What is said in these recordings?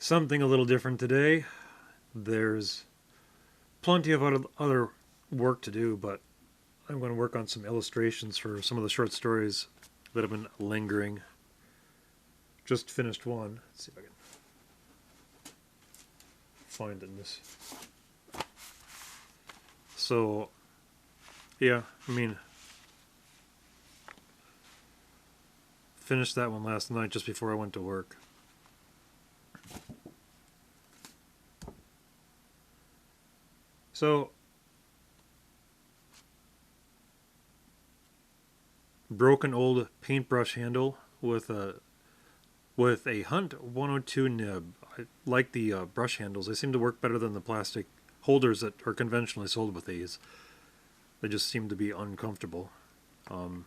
Something a little different today. There's plenty of other work to do, but I'm going to work on some illustrations for some of the short stories that have been lingering. Just finished one. Let's see if I can find it in this. So, yeah, finished that one last night just before I went to work. So, broken old paintbrush handle with a Hunt 102 nib. I like the brush handles. They seem to work better than the plastic holders that are conventionally sold with these. They just seem to be uncomfortable. Let's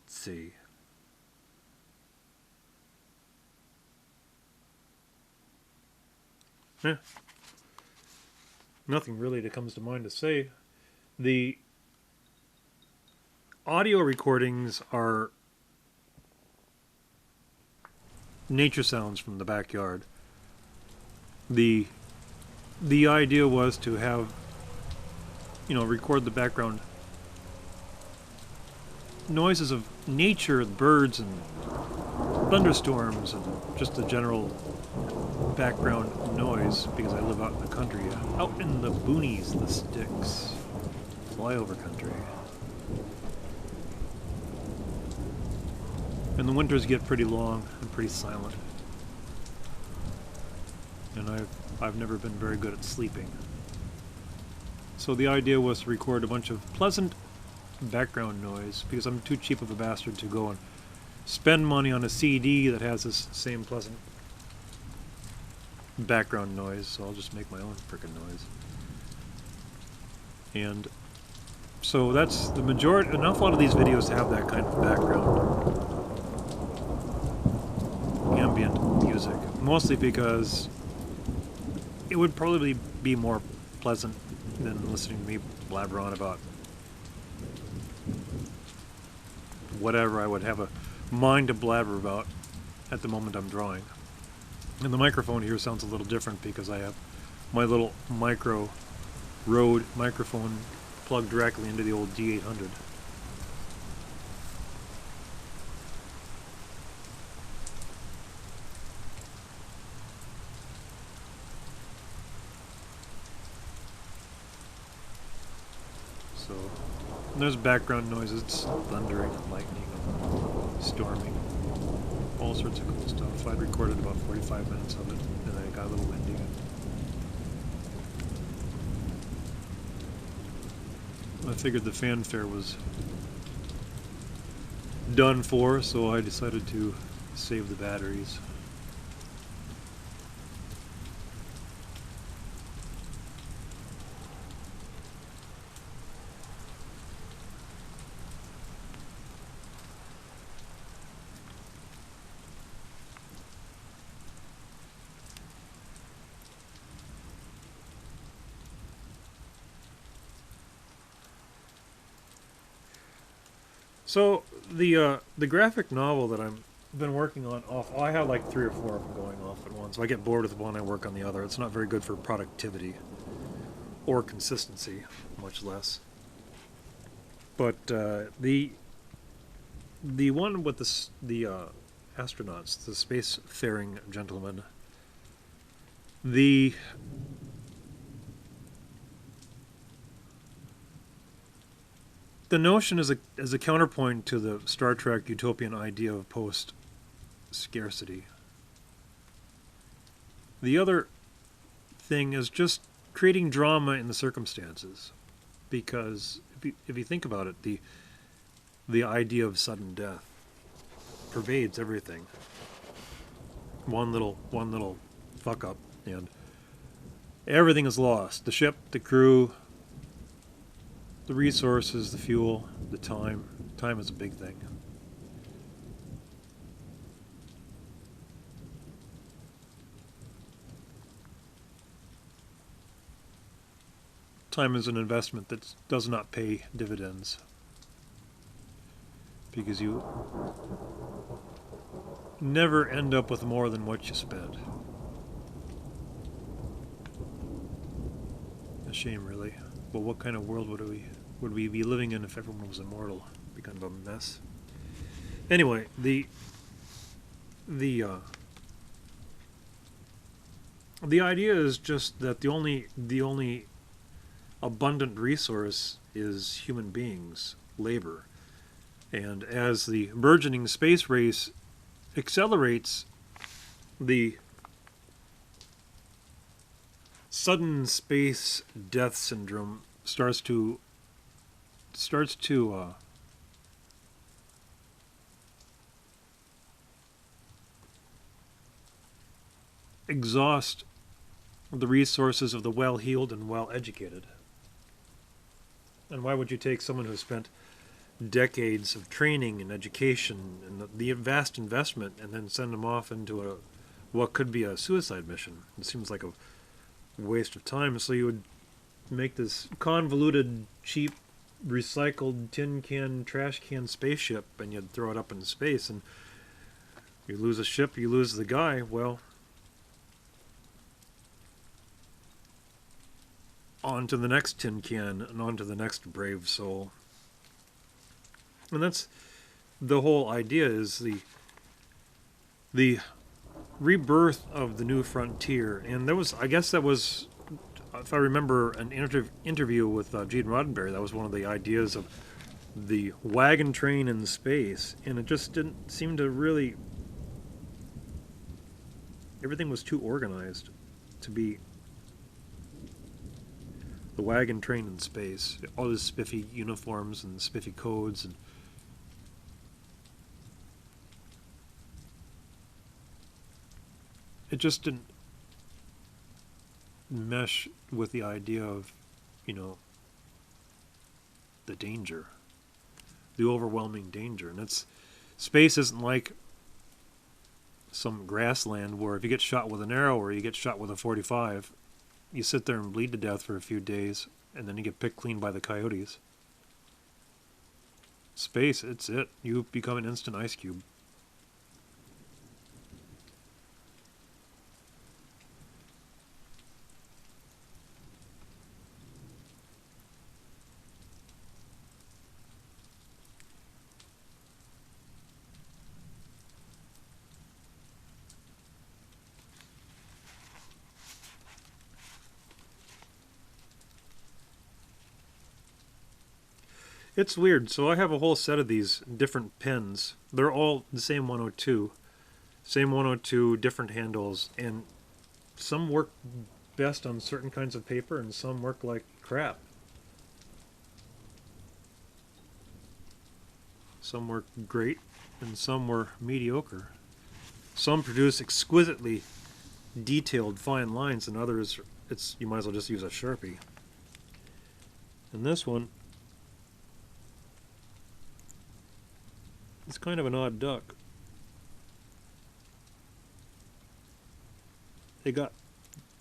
see. Yeah. Nothing really that comes to mind to say. The audio recordings are nature sounds from the backyard. The idea was to have, record the background noises of nature, birds and thunderstorms and just the general background noise, because I live out in the country, out in the boonies, the sticks, flyover country. And the winters get pretty long and pretty silent. And I've never been very good at sleeping. So the idea was to record a bunch of pleasant background noise, because I'm too cheap of a bastard to go and spend money on a CD that has this same pleasant background noise, so I'll just make my own frickin' noise. And so that's the majority. An awful lot of these videos have that kind of background ambient music, mostly because it would probably be more pleasant than listening to me blabber on about whatever I would have a mind to blabber about at the moment I'm drawing. And the microphone here sounds a little different because I have my little micro Rode microphone plugged directly into the old D800. So there's background noises, it's thundering and lightning and storming. All sorts of cool stuff. I'd recorded about 45 minutes of it, and then it got a little windy. I figured the fanfare was done for, so I decided to save the batteries. So the graphic novel that I've been working on I have like 3 or 4 of them going off at once. So I get bored with one, I work on the other. It's not very good for productivity or consistency, much less. But the one with the astronauts, the spacefaring gentlemen, the notion is a counterpoint to the Star Trek utopian idea of post-scarcity. The other thing is just creating drama in the circumstances, because if you think about it, the idea of sudden death pervades everything. One little fuck up and everything is lost. The ship, the crew, the resources, the fuel, the time. Time is a big thing. Time is an investment that does not pay dividends, because you never end up with more than what you spend. A shame, really. But what kind of world would we be living in if everyone was immortal? It'd be kind of a mess. Anyway, the the idea is just that the only abundant resource is human beings, labor. And as the burgeoning space race accelerates, the sudden space death syndrome starts to exhaust the resources of the well-heeled and well-educated. And why would you take someone who spent decades of training and education and the vast investment and then send them off into what could be a suicide mission? It seems like a waste of time. So you would make this convoluted, cheap, recycled tin can, trash can spaceship, and you'd throw it up in space, and you lose a ship, you lose the guy. Well, on to the next tin can, and on to the next brave soul. And that's the whole idea, is the rebirth of the new frontier. And I guess that was, if I remember an interview with Gene Roddenberry, that was one of the ideas of the wagon train in space. And it just didn't seem to really, everything was too organized to be the wagon train in space. All these spiffy uniforms and spiffy codes, and it just didn't mesh with the idea of, the danger, the overwhelming danger. And space isn't like some grassland where if you get shot with an arrow or you get shot with a 45, you sit there and bleed to death for a few days, and then you get picked clean by the coyotes. Space, it's it. You become an instant ice cube. It's weird. So I have a whole set of these different pens. They're all the same 102. Same 102, different handles. And some work best on certain kinds of paper and some work like crap. Some work great and some were mediocre. Some produce exquisitely detailed fine lines, and others you might as well just use a Sharpie. And this one, it's kind of an odd duck. It got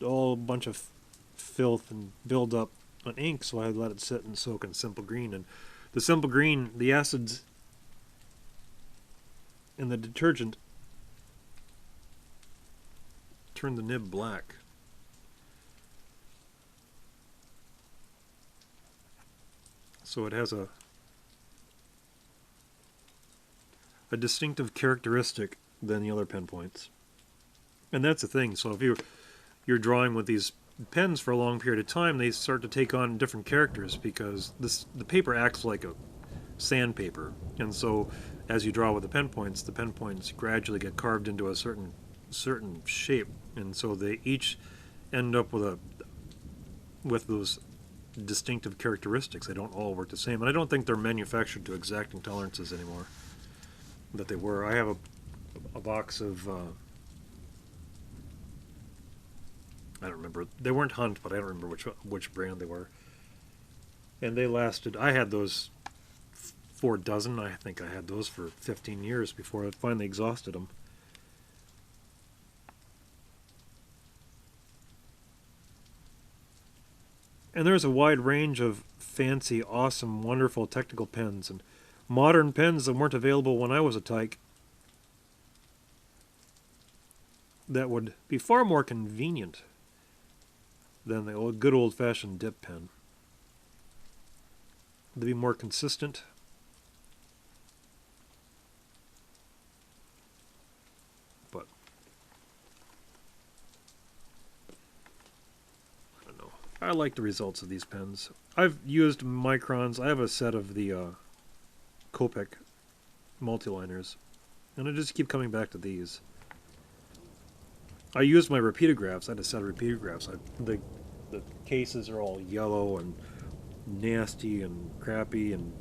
all a bunch of filth and build up on ink, so I let it sit and soak in simple green. And the simple green, the acids in the detergent turned the nib black. So it has a distinctive characteristic than the other pen points. And that's the thing. So if you're drawing with these pens for a long period of time, they start to take on different characters because the paper acts like a sandpaper. And so as you draw with the pen points gradually get carved into a certain shape. And so they each end up with those distinctive characteristics. They don't all work the same. And I don't think they're manufactured to exacting tolerances anymore that they were. I have a box of I don't remember. They weren't Hunt, but I don't remember which brand they were. And they lasted. I had those 4 dozen. I think I had those for 15 years before I finally exhausted them. And there's a wide range of fancy, awesome, wonderful technical pens and modern pens that weren't available when I was a tyke that would be far more convenient than the good old-fashioned dip pen. To be more consistent. But I don't know. I like the results of these pens. I've used Microns. I have a set of the Copic multiliners, and I just keep coming back to these. I used my repeatographs. I had a set of repeatographs. The cases are all yellow and nasty and crappy, and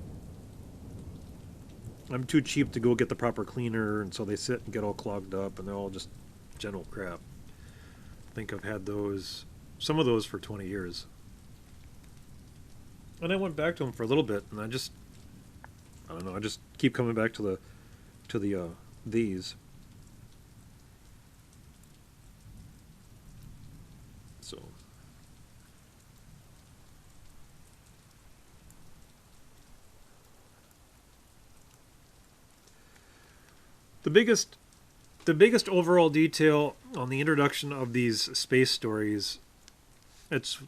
I'm too cheap to go get the proper cleaner, and so they sit and get all clogged up, and they're all just general crap. I think I've had some of those for 20 years. And I went back to them for a little bit, and I don't know, I just keep coming back to these. So the biggest overall detail on the introduction of these space stories, it's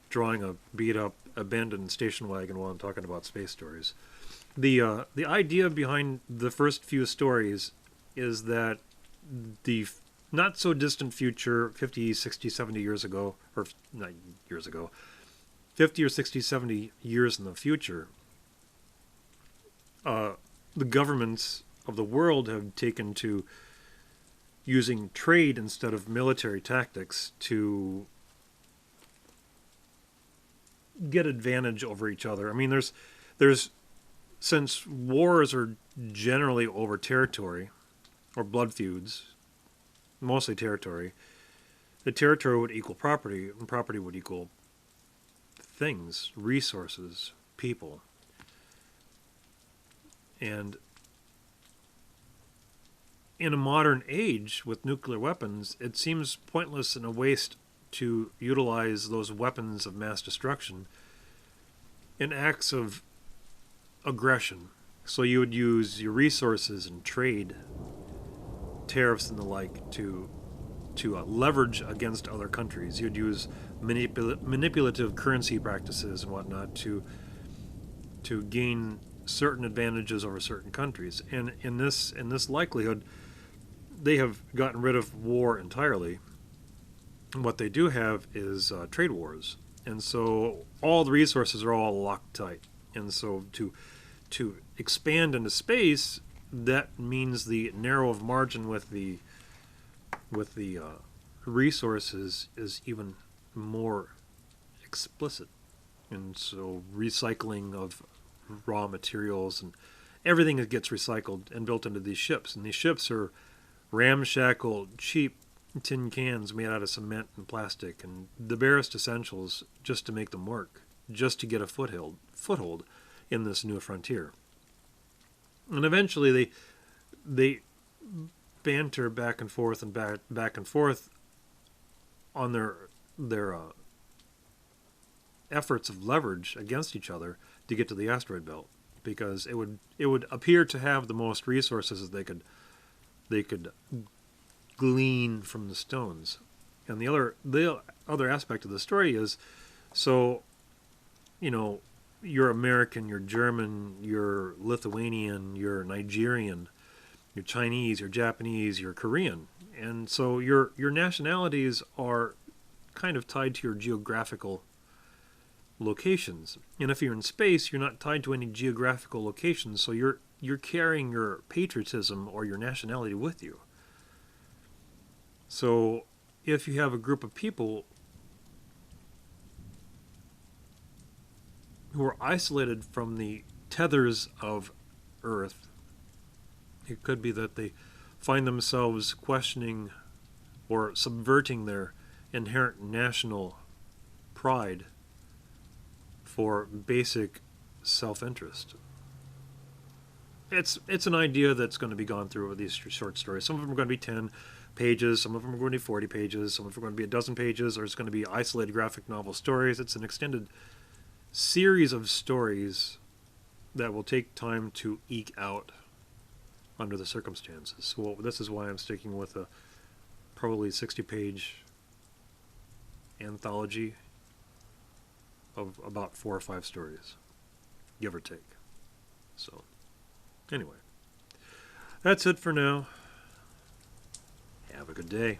drawing a beat up abandoned station wagon while I'm talking about space stories. The idea behind the first few stories is that the not so distant future, 50, 60, 70 years ago, or not years ago, 50 or 60, 70 years in the future, the governments of the world have taken to using trade instead of military tactics to get advantage over each other. I mean, there's since wars are generally over territory or blood feuds, mostly territory, the territory would equal property, and property would equal things, resources, people. And in a modern age with nuclear weapons, it seems pointless and a waste to utilize those weapons of mass destruction in acts of aggression. So you would use your resources and trade, tariffs and the like, to leverage against other countries. You'd use manipulative currency practices and whatnot to gain certain advantages over certain countries. And in this likelihood, they have gotten rid of war entirely. What they do have is trade wars, and so all the resources are all locked tight. And so to expand into space, that means the narrow of margin with the resources is even more explicit. And so recycling of raw materials and everything that gets recycled and built into these ships. And these ships are ramshackle, cheap tin cans made out of cement and plastic and the barest essentials just to make them work, just to get a foothold in this new frontier. And eventually they banter back and forth and back and forth on their efforts of leverage against each other to get to the asteroid belt, because it would appear to have the most resources that they could glean from the stones. And the other aspect of the story is, so, you know, you're American, you're German, you're Lithuanian, you're Nigerian, you're Chinese, you're Japanese, you're Korean. And so your nationalities are kind of tied to your geographical locations. And if you're in space, you're not tied to any geographical locations, so you're carrying your patriotism or your nationality with you. So if you have a group of people who are isolated from the tethers of Earth, it could be that they find themselves questioning or subverting their inherent national pride for basic self-interest. It's an idea that's going to be gone through with these short stories. Some of them are going to be 10 pages, some of them are going to be 40 pages, some of them are going to be a dozen pages, or it's going to be isolated graphic novel stories. It's an extended series of stories that will take time to eke out under the circumstances. So this is why I'm sticking with a probably 60-page anthology of about 4 or 5 stories, give or take. So, anyway, that's it for now. Have a good day.